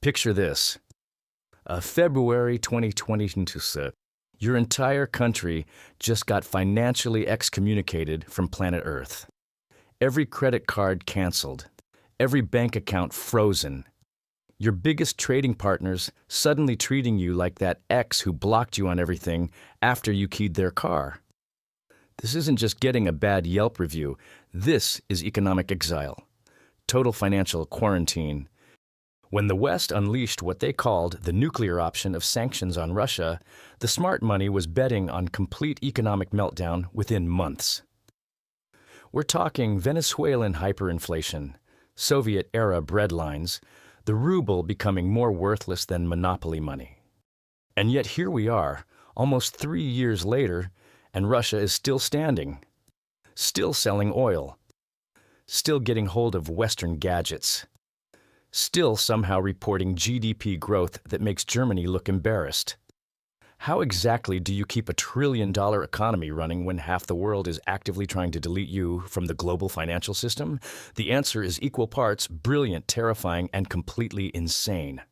Picture this. February 2022. Your entire country just got financially excommunicated from planet Earth. Every credit card canceled. Every bank account frozen. Your biggest trading partners suddenly treating you like that ex who blocked you on everything after you keyed their car. This isn't just getting a bad Yelp review. This is economic exile. Total financial quarantine. When the West unleashed what they called the nuclear option of sanctions on Russia, the smart money was betting on complete economic meltdown within months. We're talking Venezuelan hyperinflation, Soviet-era breadlines, the ruble becoming more worthless than monopoly money. And yet here we are, almost 3 years later, and Russia is still standing, still selling oil, still getting hold of Western gadgets, still somehow reporting GDP growth that makes Germany look embarrassed. How exactly do you keep a trillion-dollar economy running when half the world is actively trying to delete you from the global financial system? The answer is equal parts brilliant, terrifying, and completely insane.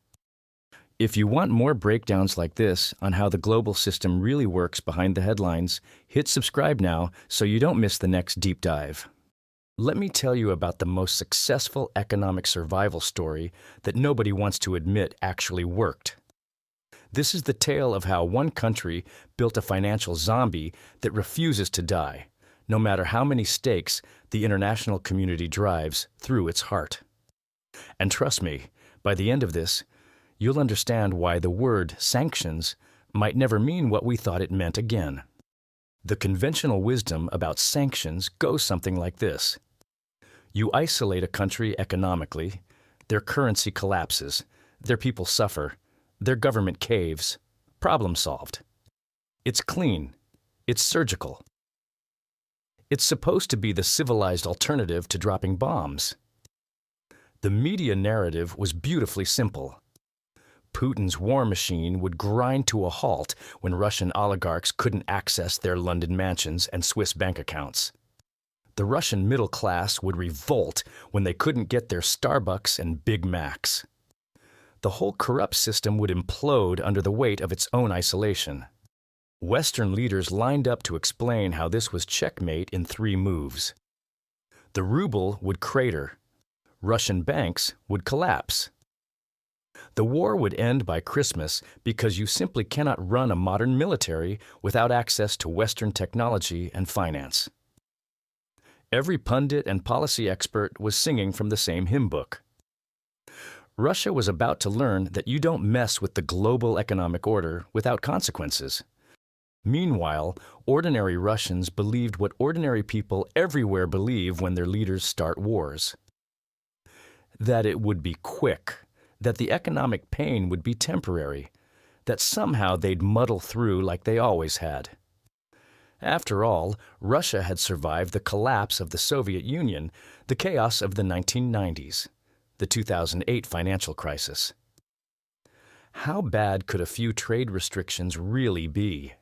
If you want more breakdowns like this on how the global system really works behind the headlines, hit subscribe now so you don't miss the next deep dive. Let me tell you about the most successful economic survival story that nobody wants to admit actually worked. This is the tale of how one country built a financial zombie that refuses to die, no matter how many stakes the international community drives through its heart. And trust me, by the end of this, you'll understand why the word sanctions might never mean what we thought it meant again. The conventional wisdom about sanctions goes something like this. You isolate a country economically, their currency collapses, their people suffer, their government caves. Problem solved. It's clean. It's surgical. It's supposed to be the civilized alternative to dropping bombs. The media narrative was beautifully simple. Putin's war machine would grind to a halt when Russian oligarchs couldn't access their London mansions and Swiss bank accounts. The Russian middle class would revolt when they couldn't get their Starbucks and Big Macs. The whole corrupt system would implode under the weight of its own isolation. Western leaders lined up to explain how this was checkmate in 3 moves. The ruble would crater. Russian banks would collapse. The war would end by Christmas because you simply cannot run a modern military without access to Western technology and finance. Every pundit and policy expert was singing from the same hymn book. Russia was about to learn that you don't mess with the global economic order without consequences. Meanwhile, ordinary Russians believed what ordinary people everywhere believe when their leaders start wars. That it would be quick, that the economic pain would be temporary, that somehow they'd muddle through like they always had. After all, Russia had survived the collapse of the Soviet Union, the chaos of the 1990s. The 2008 financial crisis. How bad could a few trade restrictions really be?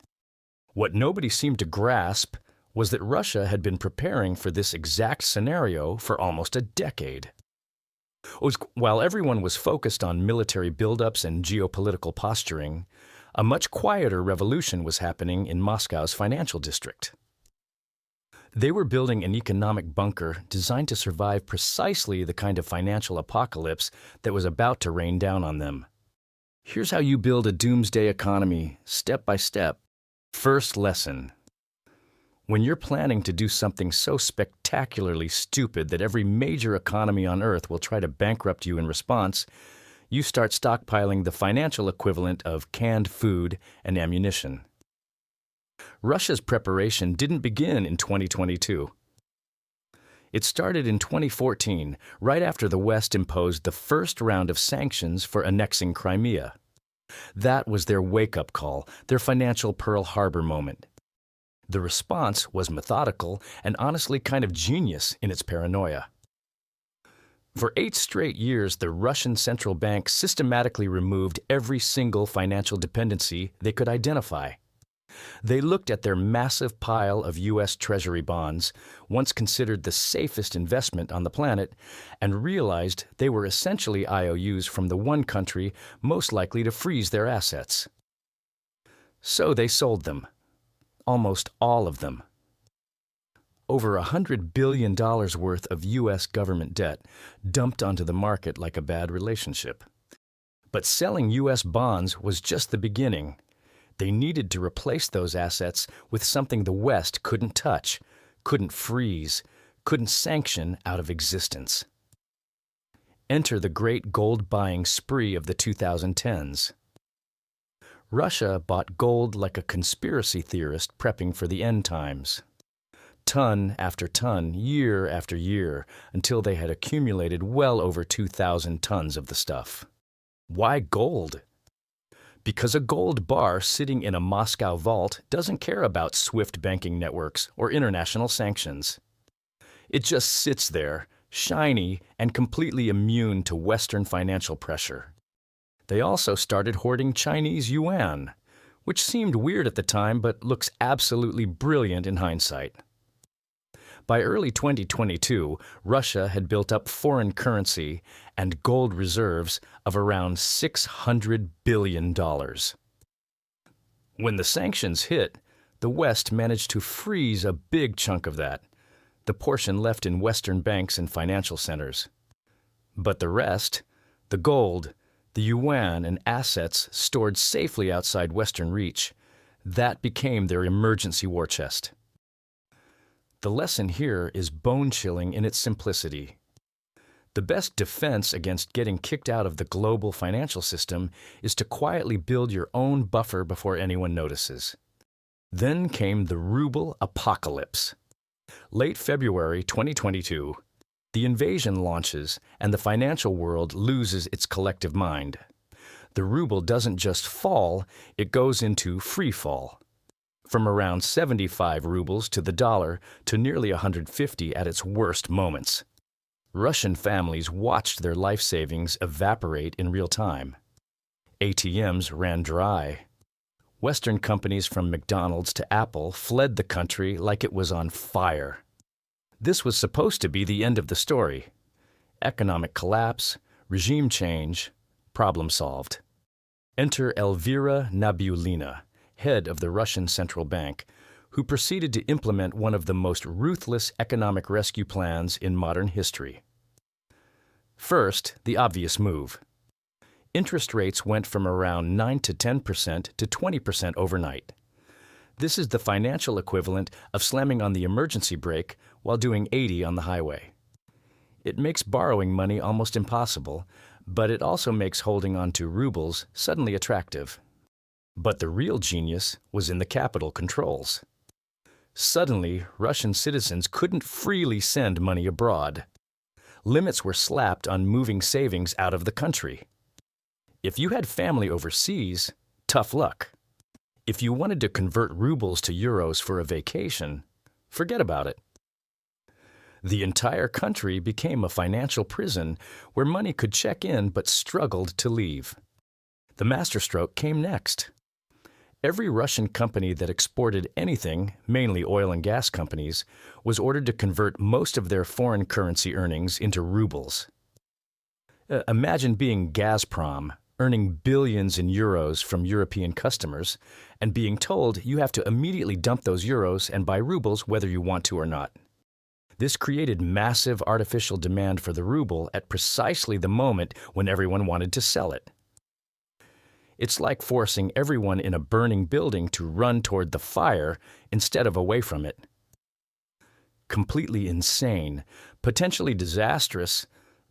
What nobody seemed to grasp was that Russia had been preparing for this exact scenario for almost a decade. While everyone was focused on military buildups and geopolitical posturing, a much quieter revolution was happening in Moscow's financial district. They were building an economic bunker designed to survive precisely the kind of financial apocalypse that was about to rain down on them. Here's how you build a doomsday economy, step by step. First lesson. When you're planning to do something so spectacularly stupid that every major economy on Earth will try to bankrupt you in response, you start stockpiling the financial equivalent of canned food and ammunition. Russia's preparation didn't begin in 2022. It started in 2014, right after the West imposed the first round of sanctions for annexing Crimea. That was their wake-up call, their financial Pearl Harbor moment. The response was methodical and honestly kind of genius in its paranoia. For 8 straight years, the Russian central bank systematically removed every single financial dependency they could identify. They looked at their massive pile of U.S. Treasury bonds, once considered the safest investment on the planet, and realized they were essentially IOUs from the one country most likely to freeze their assets. So they sold them. Almost all of them. Over $100 billion worth of U.S. government debt dumped onto the market like a bad relationship. But selling U.S. bonds was just the beginning. They needed to replace those assets with something the West couldn't touch, couldn't freeze, couldn't sanction out of existence. Enter the great gold-buying spree of the 2010s. Russia bought gold like a conspiracy theorist prepping for the end times. Ton after ton, year after year, until they had accumulated well over 2,000 tons of the stuff. Why gold? Because a gold bar sitting in a Moscow vault doesn't care about SWIFT banking networks or international sanctions. It just sits there, shiny and completely immune to Western financial pressure. They also started hoarding Chinese Yuan, which seemed weird at the time but looks absolutely brilliant in hindsight. By early 2022, Russia had built up foreign currency and gold reserves of around $600 billion. When the sanctions hit, the West managed to freeze a big chunk of that, the portion left in Western banks and financial centers. But the rest, the gold, the yuan, and assets stored safely outside Western reach, that became their emergency war chest. The lesson here is bone-chilling in its simplicity. The best defense against getting kicked out of the global financial system is to quietly build your own buffer before anyone notices. Then came the Ruble apocalypse. Late February 2022, the invasion launches and the financial world loses its collective mind. The ruble doesn't just fall, it goes into free fall. From around 75 rubles to the dollar to nearly 150 at its worst moments. Russian families watched their life savings evaporate in real time. ATMs ran dry. Western companies from McDonald's to Apple fled the country like it was on fire. This was supposed to be the end of the story. Economic collapse, regime change, problem solved. Enter Elvira Nabiullina, head of the Russian Central Bank, who proceeded to implement one of the most ruthless economic rescue plans in modern history. First, the obvious move. Interest rates went from around 9 to 10% to 20% overnight. This is the financial equivalent of slamming on the emergency brake while doing 80 on the highway. It makes borrowing money almost impossible, but it also makes holding on to rubles suddenly attractive. But the real genius was in the capital controls. Suddenly, Russian citizens couldn't freely send money abroad. Limits were slapped on moving savings out of the country. If you had family overseas, tough luck. If you wanted to convert rubles to euros for a vacation, forget about it. The entire country became a financial prison where money could check in but struggled to leave. The masterstroke came next. Every Russian company that exported anything, mainly oil and gas companies, was ordered to convert most of their foreign currency earnings into rubles. Imagine being Gazprom, earning billions in euros from European customers, and being told you have to immediately dump those euros and buy rubles whether you want to or not. This created massive artificial demand for the ruble at precisely the moment when everyone wanted to sell it. It's like forcing everyone in a burning building to run toward the fire instead of away from it. Completely insane, potentially disastrous,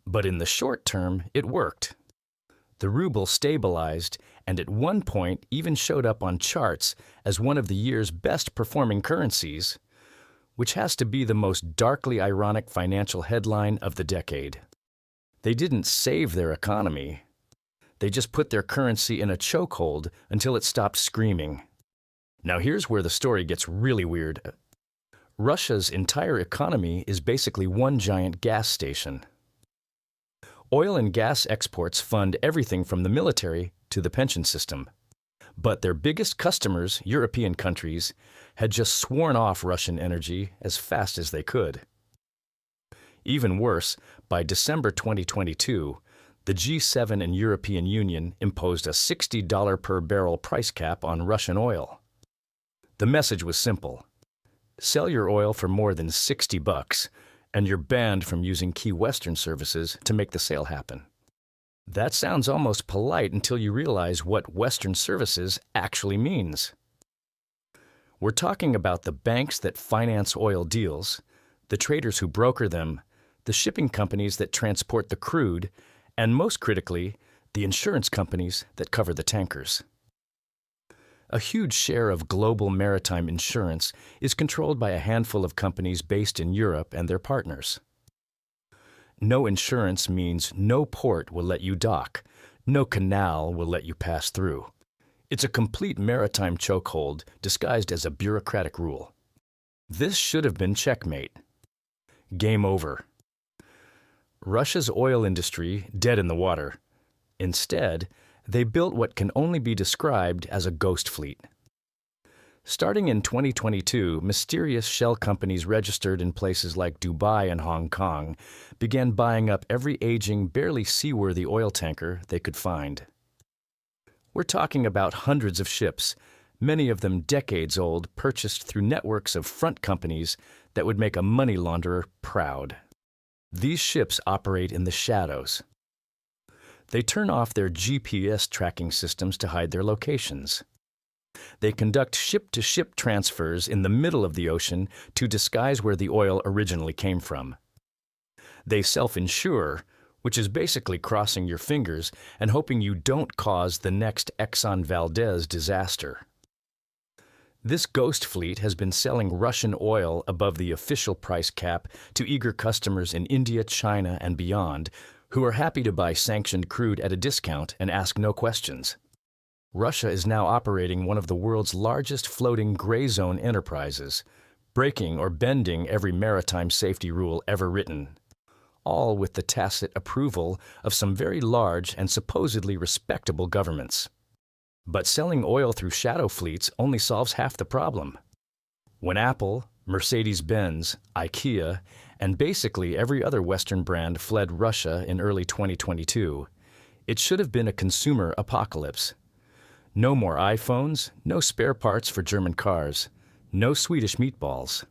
but in the short term, it worked. The ruble stabilized and at one point even showed up on charts as one of the year's best performing currencies, which has to be the most darkly ironic financial headline of the decade. They didn't save their economy. They just put their currency in a chokehold until it stopped screaming. Now here's where the story gets really weird. Russia's entire economy is basically one giant gas station. Oil and gas exports fund everything from the military to the pension system. But their biggest customers, European countries, had just sworn off Russian energy as fast as they could. Even worse, by December 2022, the G7 and European Union imposed a $60 per barrel price cap on Russian oil. The message was simple. Sell your oil for more than $60, and you're banned from using key Western services to make the sale happen. That sounds almost polite until you realize what Western services actually means. We're talking about the banks that finance oil deals, the traders who broker them, the shipping companies that transport the crude, and most critically, the insurance companies that cover the tankers. A huge share of global maritime insurance is controlled by a handful of companies based in Europe and their partners. No insurance means no port will let you dock, no canal will let you pass through. It's a complete maritime chokehold disguised as a bureaucratic rule. This should have been checkmate. Game over. Russia's oil industry dead in the water. Instead, they built what can only be described as a ghost fleet. Starting in 2022, mysterious shell companies registered in places like Dubai and Hong Kong began buying up every aging, barely seaworthy oil tanker they could find. We're talking about hundreds of ships, many of them decades old, purchased through networks of front companies that would make a money launderer proud. These ships operate in the shadows. They turn off their GPS tracking systems to hide their locations. They conduct ship-to-ship transfers in the middle of the ocean to disguise where the oil originally came from. They self-insure, which is basically crossing your fingers and hoping you don't cause the next Exxon Valdez disaster. This ghost fleet has been selling Russian oil above the official price cap to eager customers in India, China, and beyond, who are happy to buy sanctioned crude at a discount and ask no questions. Russia is now operating one of the world's largest floating gray zone enterprises, breaking or bending every maritime safety rule ever written, all with the tacit approval of some very large and supposedly respectable governments. But selling oil through shadow fleets only solves half the problem. When Apple, Mercedes-Benz, IKEA, and basically every other Western brand fled Russia in early 2022, it should have been a consumer apocalypse. No more iPhones, no spare parts for German cars, no Swedish meatballs.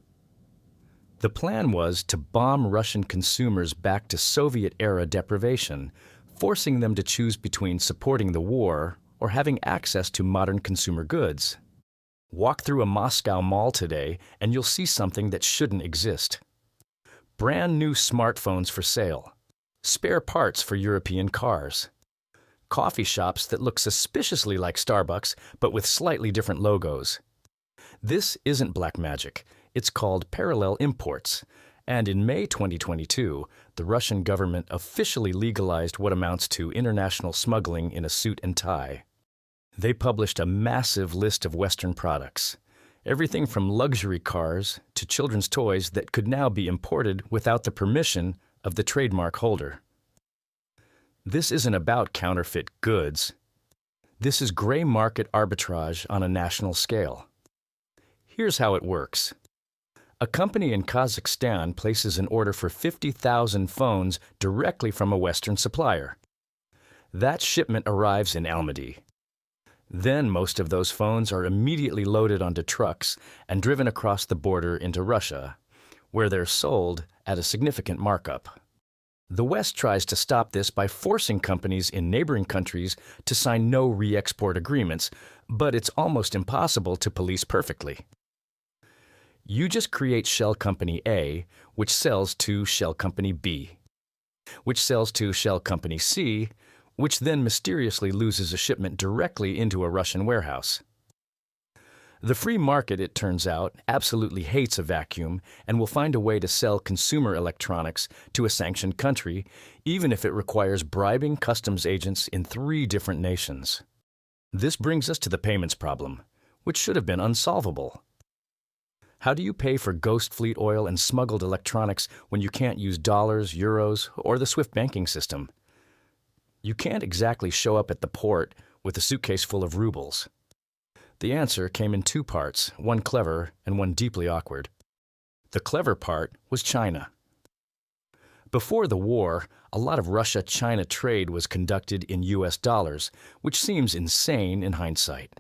The plan was to bomb Russian consumers back to Soviet-era deprivation, forcing them to choose between supporting the war or having access to modern consumer goods. Walk through a Moscow mall today and you'll see something that shouldn't exist. Brand new smartphones for sale, spare parts for European cars, coffee shops that look suspiciously like Starbucks but with slightly different logos. This isn't black magic. It's called parallel imports. And in May 2022, the Russian government officially legalized what amounts to international smuggling in a suit and tie. They published a massive list of Western products, everything from luxury cars to children's toys that could now be imported without the permission of the trademark holder. This isn't about counterfeit goods. This is gray market arbitrage on a national scale. Here's how it works. A company in Kazakhstan places an order for 50,000 phones directly from a Western supplier. That shipment arrives in Almaty. Then most of those phones are immediately loaded onto trucks and driven across the border into Russia, where they're sold at a significant markup. The West tries to stop this by forcing companies in neighboring countries to sign no re-export agreements, but it's almost impossible to police perfectly. You just create Shell Company A, which sells to Shell Company B, which sells to Shell Company C, which then mysteriously loses a shipment directly into a Russian warehouse. The free market, it turns out, absolutely hates a vacuum and will find a way to sell consumer electronics to a sanctioned country, even if it requires bribing customs agents in 3 different nations. This brings us to the payments problem, which should have been unsolvable. How do you pay for ghost fleet oil and smuggled electronics when you can't use dollars, euros, or the SWIFT banking system? You can't exactly show up at the port with a suitcase full of rubles. The answer came in two parts, one clever and one deeply awkward. The clever part was China. Before the war, a lot of Russia-China trade was conducted in US dollars, which seems insane in hindsight.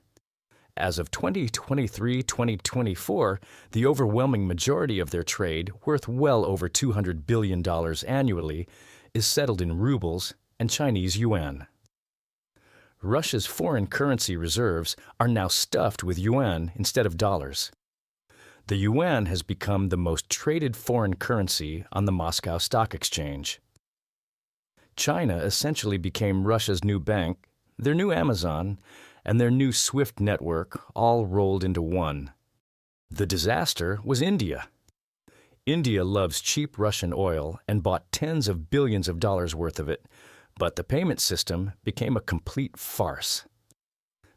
As of 2023-2024, the overwhelming majority of their trade, worth well over $200 billion annually, is settled in rubles and Chinese yuan. Russia's foreign currency reserves are now stuffed with yuan instead of dollars. The yuan has become the most traded foreign currency on the Moscow Stock Exchange. China essentially became Russia's new bank, their new Amazon, and their new SWIFT network all rolled into one. The disaster was India. India loves cheap Russian oil and bought tens of billions of dollars worth of it, but the payment system became a complete farce.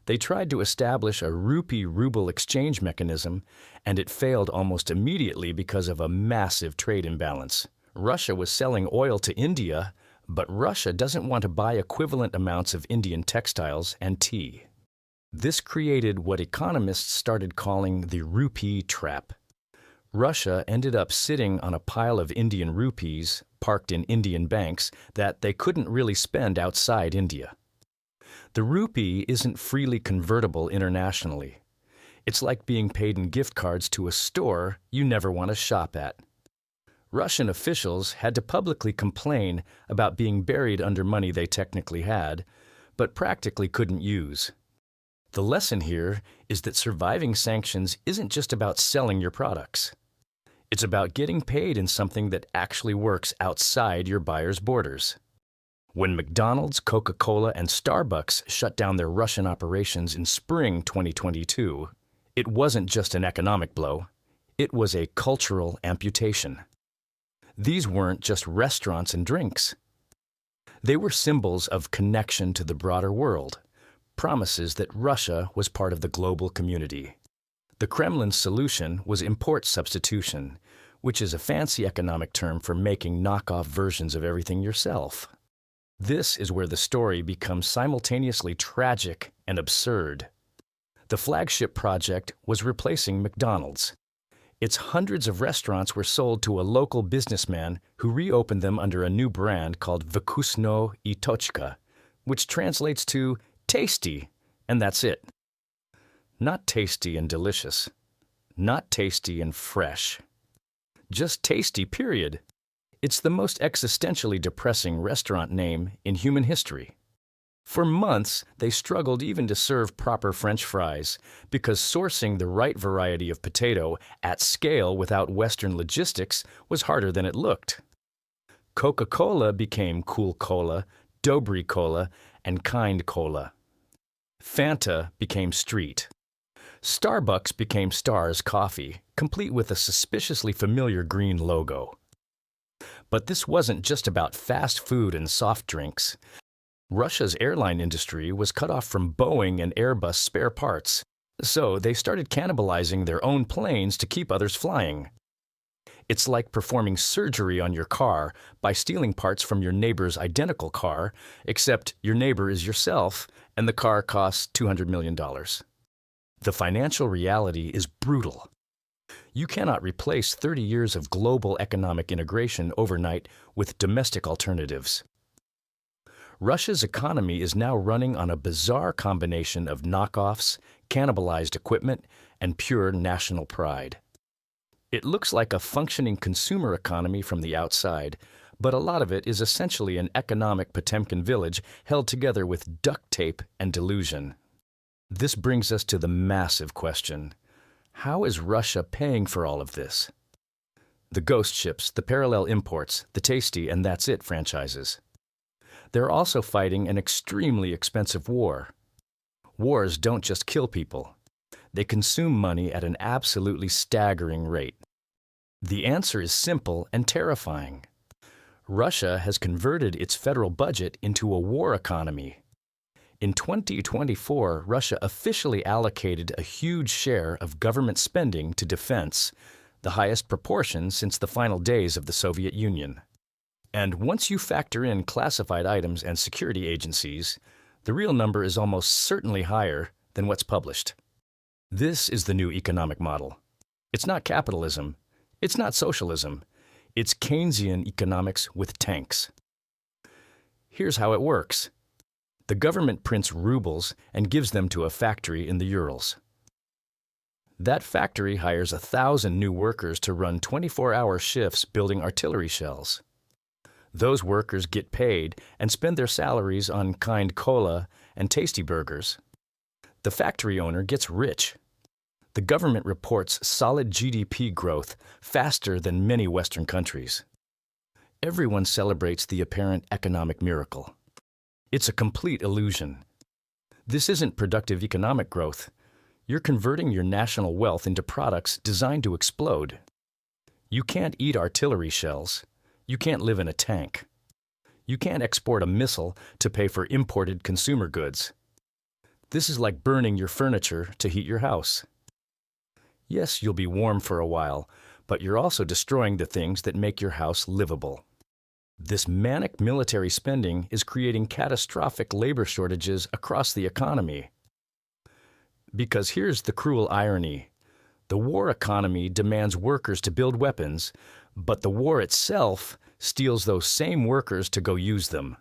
They tried to establish a Rupee-Ruble exchange mechanism, and it failed almost immediately because of a massive trade imbalance. Russia was selling oil to India, but Russia doesn't want to buy equivalent amounts of Indian textiles and tea. This created what economists started calling the rupee trap. Russia ended up sitting on a pile of Indian rupees parked in Indian banks that they couldn't really spend outside India. The rupee isn't freely convertible internationally. It's like being paid in gift cards to a store you never want to shop at. Russian officials had to publicly complain about being buried under money they technically had, but practically couldn't use. The lesson here is that surviving sanctions isn't just about selling your products. It's about getting paid in something that actually works outside your buyer's borders. When McDonald's, Coca-Cola, and Starbucks shut down their Russian operations in spring 2022, it wasn't just an economic blow. It was a cultural amputation. These weren't just restaurants and drinks. They were symbols of connection to the broader world, promises that Russia was part of the global community. The Kremlin's solution was import substitution, which is a fancy economic term for making knockoff versions of everything yourself. This is where the story becomes simultaneously tragic and absurd. The flagship project was replacing McDonald's. Its hundreds of restaurants were sold to a local businessman who reopened them under a new brand called Vkusno I Tochka, which translates to tasty, and that's it. Not tasty and delicious. Not tasty and fresh. Just tasty, period. It's the most existentially depressing restaurant name in human history. For months, they struggled even to serve proper French fries because sourcing the right variety of potato at scale without Western logistics was harder than it looked. Coca-Cola became Cool Cola, Dobry Cola, and Kind Cola. Fanta became Street. Starbucks became Stars Coffee, complete with a suspiciously familiar green logo. But this wasn't just about fast food and soft drinks. Russia's airline industry was cut off from Boeing and Airbus spare parts, so they started cannibalizing their own planes to keep others flying. It's like performing surgery on your car by stealing parts from your neighbor's identical car, except your neighbor is yourself and the car costs $200 million. The financial reality is brutal. You cannot replace 30 years of global economic integration overnight with domestic alternatives. Russia's economy is now running on a bizarre combination of knockoffs, cannibalized equipment, and pure national pride. It looks like a functioning consumer economy from the outside, but a lot of it is essentially an economic Potemkin village held together with duct tape and delusion. This brings us to the massive question: how is Russia paying for all of this? The ghost ships, the parallel imports, the tasty and that's it franchises. They're also fighting an extremely expensive war. Wars don't just kill people. They consume money at an absolutely staggering rate. The answer is simple and terrifying. Russia has converted its federal budget into a war economy. In 2024, Russia officially allocated a huge share of government spending to defense, the highest proportion since the final days of the Soviet Union. And once you factor in classified items and security agencies, the real number is almost certainly higher than what's published. This is the new economic model. It's not capitalism. It's not socialism. It's Keynesian economics with tanks. Here's how it works. The government prints rubles and gives them to a factory in the Urals. That factory hires 1,000 new workers to run 24-hour shifts building artillery shells. Those workers get paid and spend their salaries on kind cola and tasty burgers. The factory owner gets rich. The government reports solid GDP growth faster than many Western countries. Everyone celebrates the apparent economic miracle. It's a complete illusion. This isn't productive economic growth. You're converting your national wealth into products designed to explode. You can't eat artillery shells. You can't live in a tank. You can't export a missile to pay for imported consumer goods. This is like burning your furniture to heat your house. Yes, you'll be warm for a while, but you're also destroying the things that make your house livable. This manic military spending is creating catastrophic labor shortages across the economy. Because here's the cruel irony. The war economy demands workers to build weapons, but the war itself steals those same workers to go use them.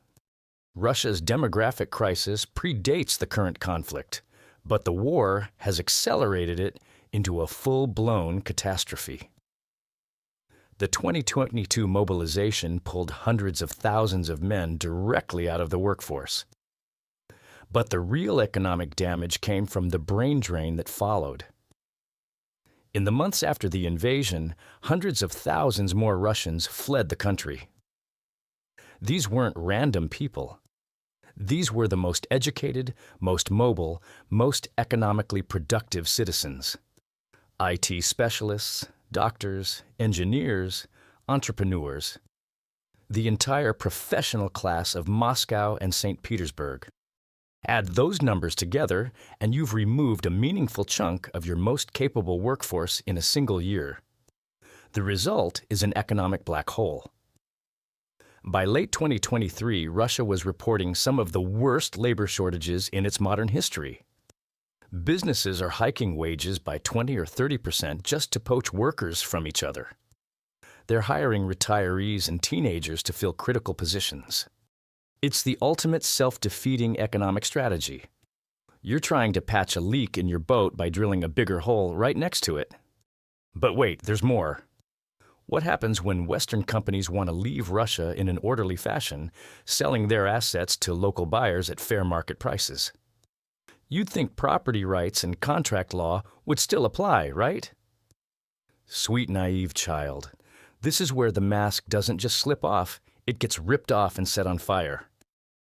Russia's demographic crisis predates the current conflict, but the war has accelerated it into a full-blown catastrophe. The 2022 mobilization pulled hundreds of thousands of men directly out of the workforce. But the real economic damage came from the brain drain that followed. In the months after the invasion, hundreds of thousands more Russians fled the country. These weren't random people. These were the most educated, most mobile, most economically productive citizens. IT specialists, doctors, engineers, entrepreneurs. The entire professional class of Moscow and St. Petersburg. Add those numbers together, and you've removed a meaningful chunk of your most capable workforce in a single year. The result is an economic black hole. By late 2023, Russia was reporting some of the worst labor shortages in its modern history. Businesses are hiking wages by 20 or 30% just to poach workers from each other. They're hiring retirees and teenagers to fill critical positions. It's the ultimate self-defeating economic strategy. You're trying to patch a leak in your boat by drilling a bigger hole right next to it. But wait, there's more. What happens when Western companies want to leave Russia in an orderly fashion, selling their assets to local buyers at fair market prices? You'd think property rights and contract law would still apply, right? Sweet, naive child. This is where the mask doesn't just slip off, it gets ripped off and set on fire.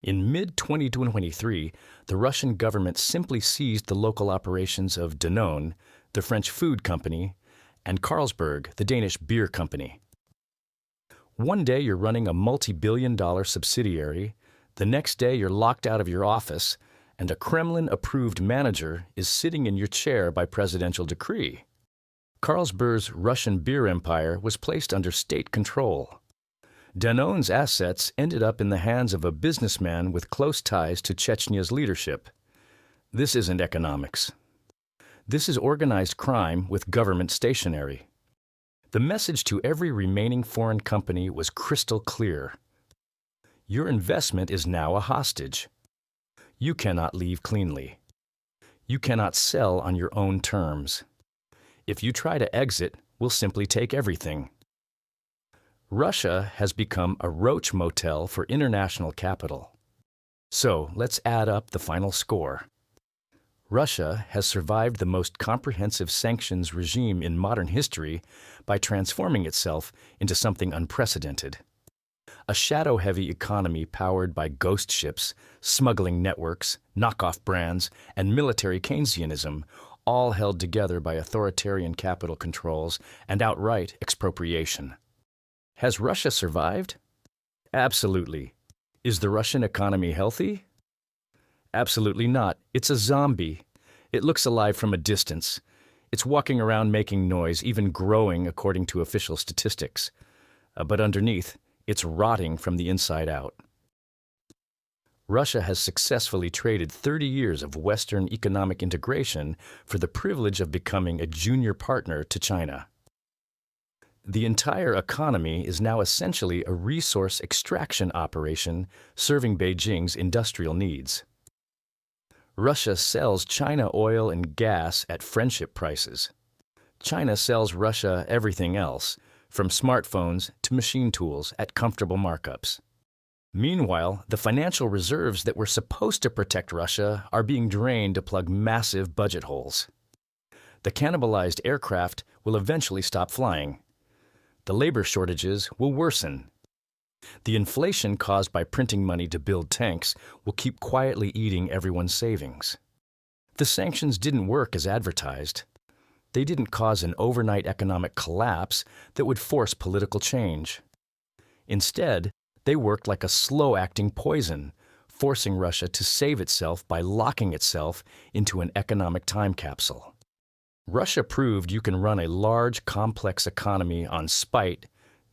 In mid-2023, the Russian government simply seized the local operations of Danone, the French food company, and Carlsberg, the Danish beer company. One day you're running a multi-billion-dollar subsidiary, the next day you're locked out of your office, and a Kremlin-approved manager is sitting in your chair by presidential decree. Carlsberg's Russian beer empire was placed under state control. Danone's assets ended up in the hands of a businessman with close ties to Chechnya's leadership. This isn't economics. This is organized crime with government stationery. The message to every remaining foreign company was crystal clear. Your investment is now a hostage. You cannot leave cleanly. You cannot sell on your own terms. If you try to exit, we'll simply take everything. Russia has become a roach motel for international capital. So let's add up the final score. Russia has survived the most comprehensive sanctions regime in modern history by transforming itself into something unprecedented. A shadow-heavy economy powered by ghost ships, smuggling networks, knockoff brands, and military Keynesianism, all held together by authoritarian capital controls and outright expropriation. Has Russia survived? Absolutely. Is the Russian economy healthy? Absolutely not. It's a zombie. It looks alive from a distance. It's walking around making noise, even growing according to official statistics. But underneath, it's rotting from the inside out. Russia has successfully traded 30 years of Western economic integration for the privilege of becoming a junior partner to China. The entire economy is now essentially a resource extraction operation serving Beijing's industrial needs. Russia sells China oil and gas at friendship prices. China sells Russia everything else, from smartphones to machine tools at comfortable markups. Meanwhile, the financial reserves that were supposed to protect Russia are being drained to plug massive budget holes. The cannibalized aircraft will eventually stop flying. The labor shortages will worsen. The inflation caused by printing money to build tanks will keep quietly eating everyone's savings. The sanctions didn't work as advertised. They didn't cause an overnight economic collapse that would force political change. Instead, they worked like a slow-acting poison, forcing Russia to save itself by locking itself into an economic time capsule. Russia proved you can run a large, complex economy on spite,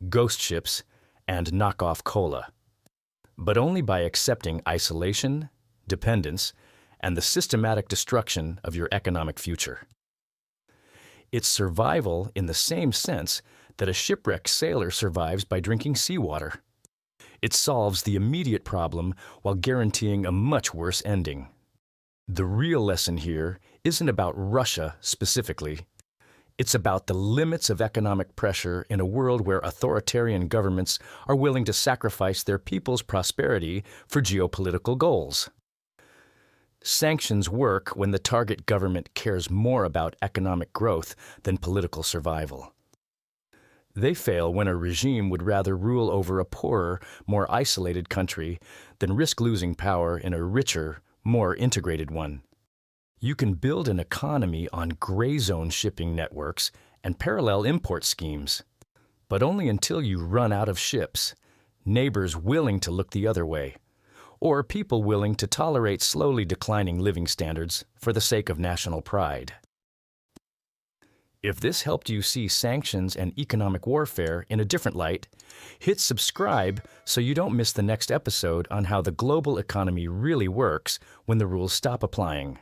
ghost ships, and knockoff cola. But only by accepting isolation, dependence, and the systematic destruction of your economic future. It's survival in the same sense that a shipwrecked sailor survives by drinking seawater. It solves the immediate problem while guaranteeing a much worse ending. The real lesson here isn't about Russia specifically. It's about the limits of economic pressure in a world where authoritarian governments are willing to sacrifice their people's prosperity for geopolitical goals. Sanctions work when the target government cares more about economic growth than political survival. They fail when a regime would rather rule over a poorer, more isolated country than risk losing power in a richer, more integrated one. You can build an economy on gray zone shipping networks and parallel import schemes, but only until you run out of ships, neighbors willing to look the other way, or people willing to tolerate slowly declining living standards for the sake of national pride. If this helped you see sanctions and economic warfare in a different light, hit subscribe so you don't miss the next episode on how the global economy really works when the rules stop applying.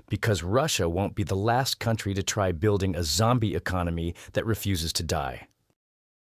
Because Russia won't be the last country to try building a zombie economy that refuses to die.